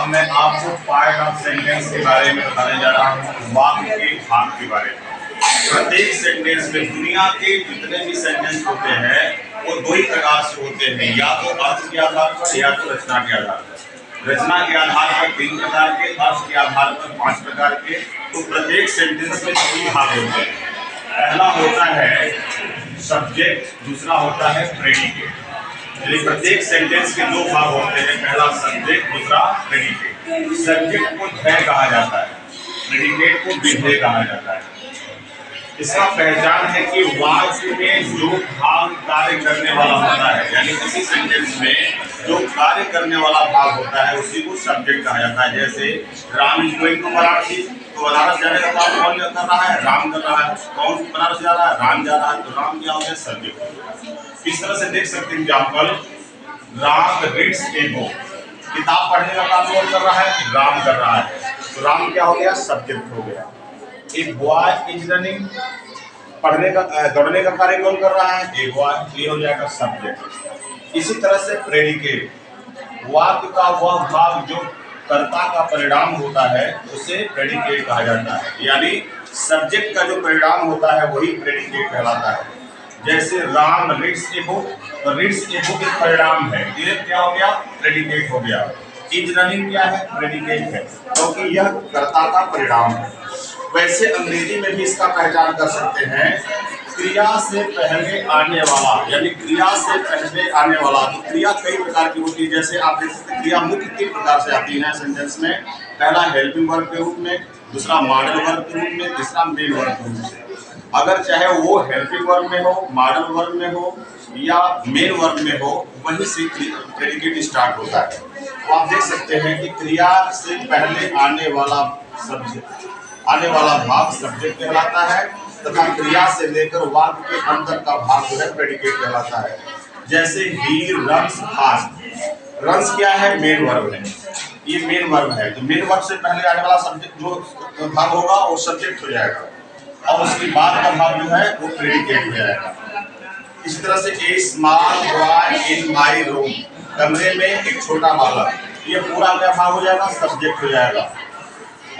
अब मैं आपको पार्ट ऑफ सेंटेंस के बारे में बताने जा रहा हूँ, वाक्य के भाग के बारे में। प्रत्येक सेंटेंस में दुनिया के जितने भी सेंटेंस होते हैं वो दो ही प्रकार से होते हैं, या तो अर्थ के आधार पर या तो रचना के आधार पर। रचना के आधार पर 3 प्रकार के, अर्थ के आधार पर 5 प्रकार के। तो प्रत्येक सेंटेंस में 3 भाग होते हैं। पहला होता है सब्जेक्ट, दूसरा होता है प्रेडिकेट। प्रत्येक सेंटेंस के 2 भाग होते हैं, पहला सब्जेक्ट, दूसरा प्रेडिकेट। सब्जेक्ट को ध्येय कहा जाता है, प्रेडिकेट को विधेय कहा जाता है। इसका पहचान है कि वाक्य में जो भाग कार्य करने वाला होता है, यानी किसी सेंटेंस में जो कार्य करने वाला भाग होता है उसी को सब्जेक्ट कहा जाता है। जैसे Ram is going to Varanasi, तो बनारस जाने का काम कौन कर रहा है? राम कर रहा है। कौन बनारस जा रहा है? राम जा रहा है। तो राम क्या हो गया? सब्जेक्ट। इस तरह से देख सकते हैं example, Ram reads a book, किताब पढ़ने का काम कौन कर रहा है? राम कर रहा है। तो राम क्या हो गया? सब्जेक्ट हो गया। एक बॉय इज रनिंग, पढ़ने का दौड़ने का कार्य कौन कर रहा है? एक बॉय, ये हो जाएगा सब्जेक्ट। इसी तरह से प्रेडिकेट, वाक्य का वह भाग जो कर्ता का परिणाम होता है उसे प्रेडिकेट कहा जाता है, यानी सब्जेक्ट का जो परिणाम होता है वही प्रेडिकेट कहलाता है। जैसे राम रीड्स ए बुक, तो रीड्स ए बुक एक परिणाम है, ये क्या हो गया? प्रेडिकेट हो गया। इज रनिंग क्या है? प्रेडिकेट है, क्योंकि यह कर्ता का परिणाम है। वैसे अंग्रेजी में भी इसका पहचान कर सकते हैं, क्रिया से पहले आने वाला, यानी क्रिया से पहले आने वाला। तो क्रिया कई प्रकार की होती है, जैसे आप देख सकते हैं क्रिया मुख्य 3 प्रकार से आती है सेंटेंस में। पहला हेल्पिंग वर्ब के रूप में, दूसरा मॉडल वर्ब के रूप में, तीसरा मेन वर्ब के रूप में। अगर चाहे वो हेल्पिंग वर्ब में हो, मॉडल वर्ब में हो या मेन वर्ब में हो, वहीं से प्रेडिकेट स्टार्ट होता है। तो आप देख सकते हैं कि क्रिया से पहले आने वाला भाग सब्जेक्ट कहलाता है, तथा क्रिया से लेकर वाक्य के अंदर का भाग जो है प्रेडिकेट कहलाता है। जैसे ही रन्स फास्ट, रन्स क्या है? मेन वर्ब है, ये मेन वर्ब है। तो मेन वर्ब से पहले आने वाला सब्जेक्ट जो भाग होगा वो सब्जेक्ट हो जाएगा, और उसके बाद का भाग जो है वो प्रेडिकेट हो जाएगा। इस तरह से a small boy in my room, कमरे में एक छोटा बालक, ये पूरा क्या भाग हो जाएगा? सब्जेक्ट हो जाएगा।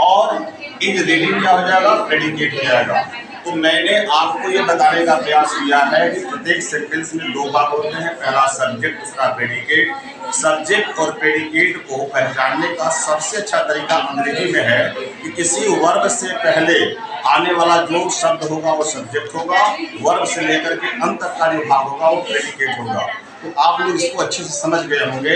और इज रीडिंग क्या हो जाएगा? प्रेडिकेट हो जाएगा। तो मैंने आपको ये बताने का प्रयास किया है कि प्रत्येक सेंटेंस में 2 भाग होते हैं, पहला सब्जेक्ट, दूसरा प्रेडिकेट। सब्जेक्ट और प्रेडिकेट को पहचानने का सबसे अच्छा तरीका अंग्रेजी में है कि किसी वर्ब से पहले आने वाला जो शब्द होगा वो सब्जेक्ट होगा, वर्ब से लेकर के अंत तक का जो भाग होगा वो प्रेडिकेट होगा। तो आप लोग इसको अच्छे से समझ गए होंगे।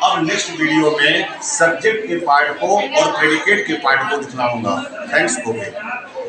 अब नेक्स्ट वीडियो में सब्जेक्ट के पार्ट को और प्रेडिकेट के पार्ट को दिखलाऊंगा। Thanks for watching.